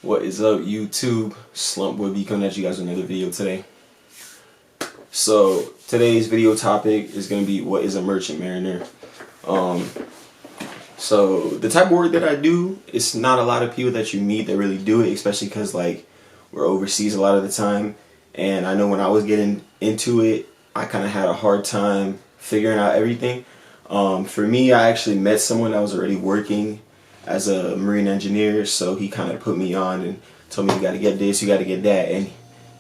What is up, YouTube? Slumpboy coming at you guys with another video today. So today's video topic is going to be what is a merchant mariner. So the type of work that I do, it's not a lot of people that you meet that really do it, especially because like we're overseas a lot of the time. And I know when I was getting into it, I kind of had a hard time figuring out everything. For me, I actually met someone that was already working as a marine engineer, so he kind of put me on and told me you got to get this, you got to get that, and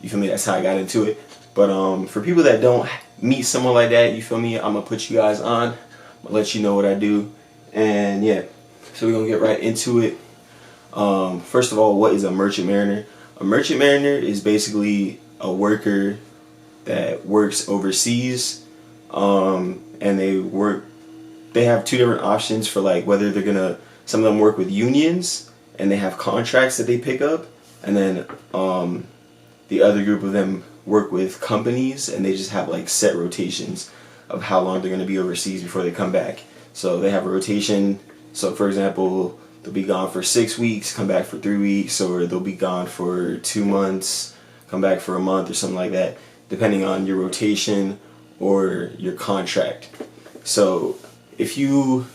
you feel me, that's how I got into it. But for people that don't meet someone like that, you feel me, I'm gonna put you guys on, I'm gonna let you know what I do, and yeah, so we're gonna get right into it. First of all, what is a merchant mariner? A merchant mariner is basically a worker that works overseas, and they have two different options for like whether they're gonna. Some of them work with unions and they have contracts that they pick up, and then the other group of them work with companies and they just have like set rotations of how long they're going to be overseas before they come back. So they have a rotation. So for example, they'll be gone for 6 weeks, come back for 3 weeks, or they'll be gone for 2 months, come back for a month or something like that, depending on your rotation or your contract. So if you're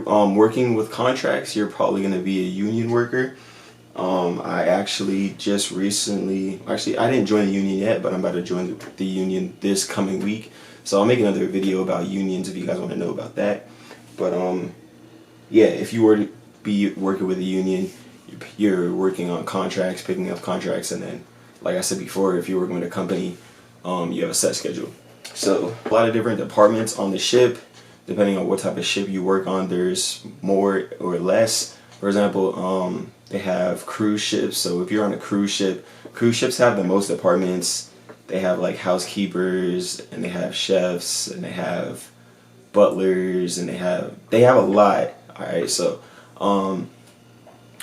working with contracts, you're probably going to be a union worker. I actually just recently, I didn't join the union yet, but I'm about to join the union this coming week. So I'll make another video about unions if you guys want to know about that. But yeah, if you were to be working with a union, you're working on contracts, picking up contracts, and then, like I said before, if you're working with a company, you have a set schedule. So a lot of different departments on the ship. Depending on what type of ship you work on, there's more or less. For example, they have cruise ships. So if you're on a cruise ships have the most departments. They have like housekeepers, and they have chefs, and they have butlers, and they have a lot. All right, so I'm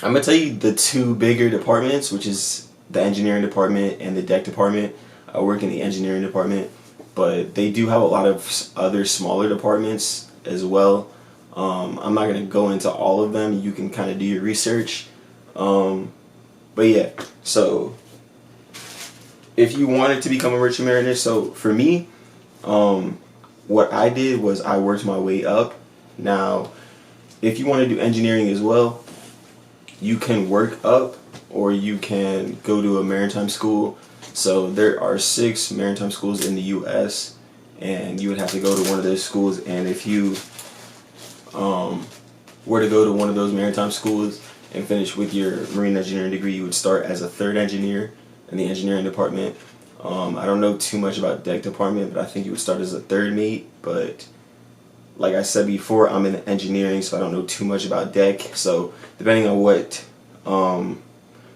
gonna tell you the two bigger departments, which is the engineering department and the deck department. I work in the engineering department, but they do have a lot of other smaller departments as well. I'm not going to go into all of them. You can kind of do your research. But yeah, so if you wanted to become a merchant mariner, so for me, what I did was I worked my way up. Now, if you want to do engineering as well, you can work up or you can go to a maritime school. So there are 6 maritime schools in the U.S. and you would have to go to one of those schools. And if you were to go to one of those maritime schools and finish with your marine engineering degree, you would start as a 3rd engineer in the engineering department. I don't know too much about deck department, but I think you would start as a 3rd mate. But like I said before, I'm in engineering, so I don't know too much about deck. So depending on what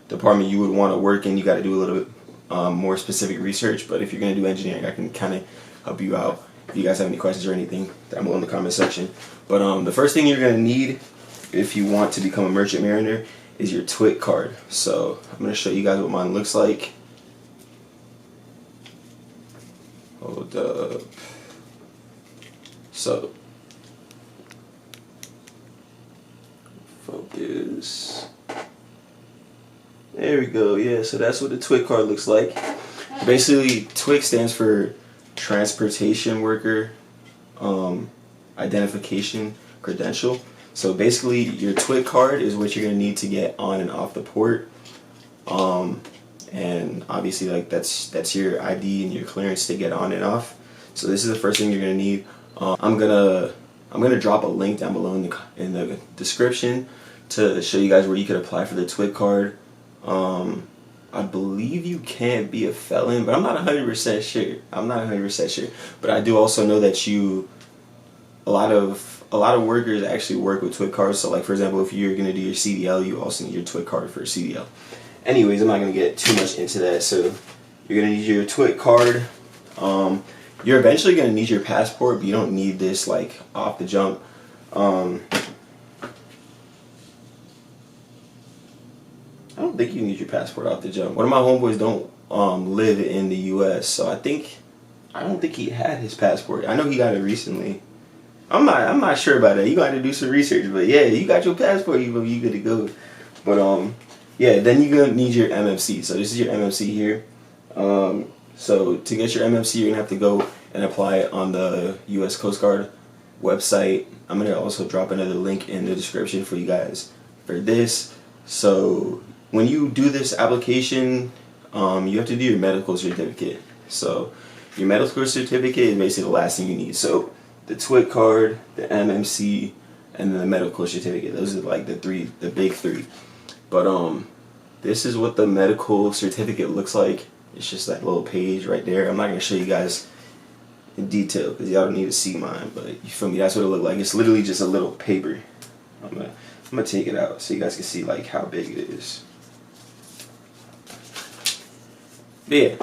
department you would want to work in, you got to do a little bit more specific research. But if you're going to do engineering, I can kind of help you out. If you guys have any questions or anything, down below in the comment section. But the first thing you're going to need if you want to become a merchant mariner is your TWIC card. So I'm going to show you guys what mine looks like. Hold up. So focus. There we go. Yeah, so that's what the TWIC card looks like. Basically, TWIC stands for Transportation Worker Identification Credential. So basically, your TWIC card is what you're gonna need to get on and off the port. And obviously, like that's your ID and your clearance to get on and off. So this is the first thing you're gonna need. I'm gonna drop a link down below in the description to show you guys where you could apply for the TWIC card. I believe you can't be a felon, but I'm not 100% sure. But I do also know that a lot of workers actually work with TWIC cards. So like for example, if you're gonna do your CDL, you also need your TWIC card for CDL. Anyways, I'm not gonna get too much into that. So you're gonna need your TWIC card. You're eventually gonna need your passport, but you don't need this like off the jump. I don't think you need your passport off the jump. One of my homeboys don't live in the U.S., so I don't think he had his passport. I know he got it recently. I'm not sure about that. You got to do some research, but yeah, you got your passport, you good to go. But yeah, then you're gonna need your MMC. So this is your MMC here. So to get your MMC, you're gonna have to go and apply it on the U.S. Coast Guard website. I'm gonna also drop another link in the description for you guys for this. So when you do this application, you have to do your medical certificate. So your medical certificate is basically the last thing you need. So the TWIC card, the MMC, and then the medical certificate. Those are like the big three. But this is what the medical certificate looks like. It's just that little page right there. I'm not gonna show you guys in detail because y'all don't need to see mine, but you feel me? That's what it looked like. It's literally just a little paper. I'm gonna take it out so you guys can see like how big it is. But yeah,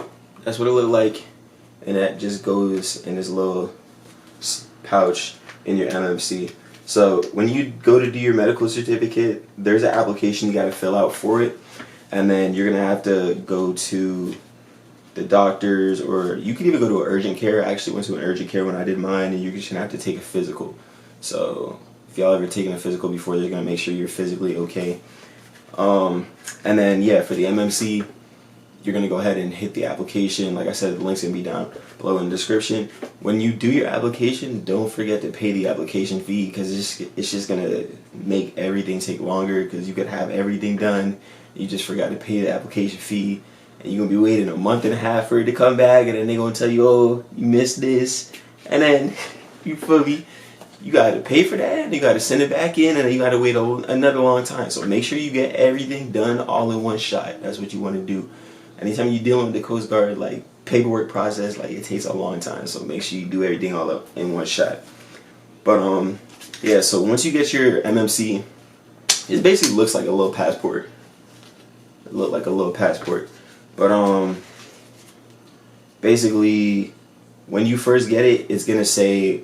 that's what it looked like, and that just goes in this little pouch in your MMC. So when you go to do your medical certificate, there's an application you got to fill out for it, and then you're gonna have to go to the doctors, or you can even go to an urgent care. I actually went to an urgent care when I did mine, and you're just gonna have to take a physical. So if y'all ever taken a physical before, they're gonna make sure you're physically okay. And then yeah, for the MMC, you're gonna go ahead and hit the application. Like I said, the link's gonna be down below in the description. When you do your application, don't forget to pay the application fee, because it's just gonna make everything take longer, because you could have everything done, you just forgot to pay the application fee, and you're gonna be waiting a month and a half for it to come back, and then they're gonna tell you, oh, you missed this, and then you feel me, you gotta pay for that, and you gotta send it back in, and then you gotta wait another long time. So make sure you get everything done all in one shot. That's what you want to do. Anytime you're dealing with the Coast Guard, like paperwork process, like it takes a long time. So make sure you do everything all up in one shot. But yeah. So once you get your MMC, it basically looks like a little passport. It looked like a little passport. But basically, when you first get it, it's gonna say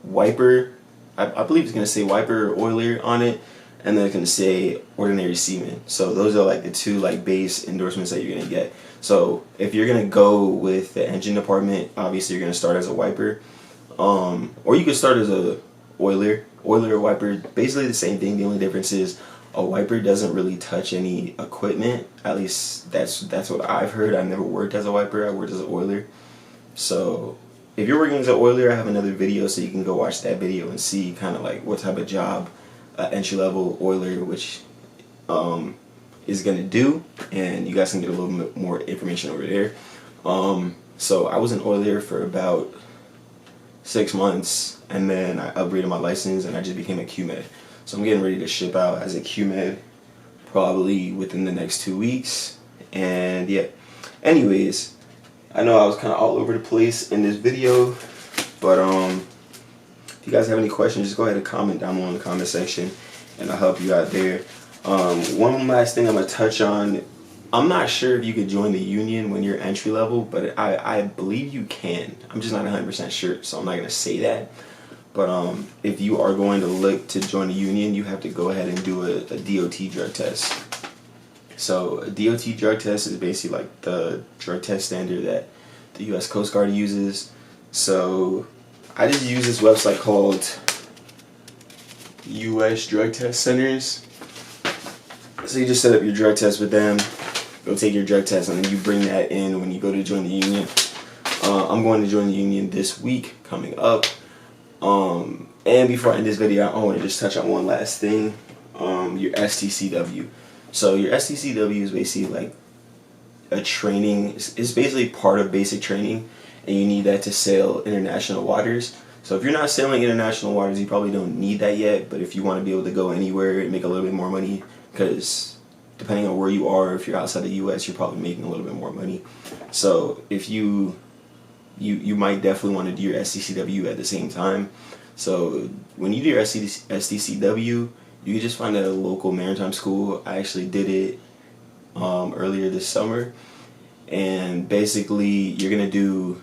wiper. I believe it's gonna say wiper or oiler on it, and then it's gonna say ordinary seaman. So those are like the two like base endorsements that you're gonna get. So if you're gonna go with the engine department, obviously you're gonna start as a wiper, or you could start as a oiler or wiper. Basically the same thing. The only difference is a wiper doesn't really touch any equipment. At least that's what I've heard. I've never worked as a wiper. I worked as an oiler. So if you're working as an oiler, I have another video, so you can go watch that video and see kind of like what type of job entry-level oiler which is going to do, and you guys can get a little bit more information over there. So I was an oiler for about 6 months, and then I upgraded my license and I just became a QMed. So I'm getting ready to ship out as a QMed probably within the next 2 weeks. And yeah, anyways, I know I was kind of all over the place in this video, but if you guys have any questions, just go ahead and comment down below in the comment section, and I'll help you out there. One last thing I'm going to touch on. I'm not sure if you could join the union when you're entry level, but I believe you can. I'm just not 100% sure, so I'm not going to say that. But if you are going to look to join the union, you have to go ahead and do a DOT drug test. So a DOT drug test is basically like the drug test standard that the U.S. Coast Guard uses. So I just use this website called U.S. Drug Test Centers. So you just set up your drug test with them, go take your drug test, and then you bring that in when you go to join the union. I'm going to join the union this week coming up. And before I end this video, I want to just touch on one last thing. Your STCW. So your STCW is basically like a training. It's basically part of basic training, and you need that to sail international waters. So if you're not sailing international waters, you probably don't need that yet. But if you want to be able to go anywhere and make a little bit more money, because depending on where you are, if you're outside the U.S., you're probably making a little bit more money. So if you might definitely want to do your STCW at the same time. So when you do your STCW, you can just find a local maritime school. I actually did it earlier this summer, and basically you're gonna do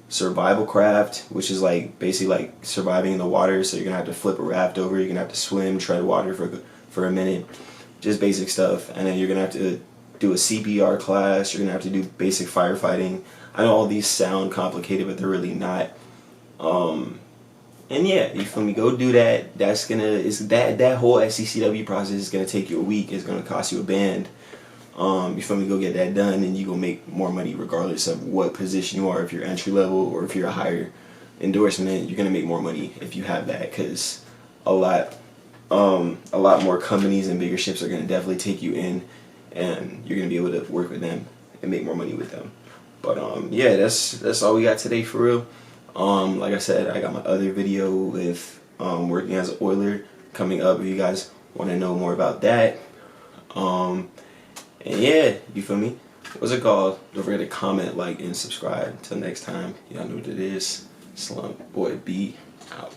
survival craft, which is like basically like surviving in the water. So you're gonna have to flip a raft over, you're gonna have to swim, tread water for a minute, just basic stuff. And then you're gonna have to do a CPR class, you're gonna have to do basic firefighting. I know all these sound complicated, but they're really not. And yeah, you feel me? Go do that. That's gonna is that whole SCCW process is gonna take you a week. It's gonna cost you a band. You feel me? Go get that done, and you gonna make more money regardless of what position you are. If you're entry level or if you're a higher endorsement, you're gonna make more money if you have that, because a lot more companies and bigger ships are gonna definitely take you in, and you're gonna be able to work with them and make more money with them. But yeah, that's all we got today for real. Like I said, I got my other video with working as an oiler coming up if you guys want to know more about that. And yeah, you feel me? What's it called? Don't forget to comment, like, and subscribe. Until next time, y'all know what it is. Slump Boy B out.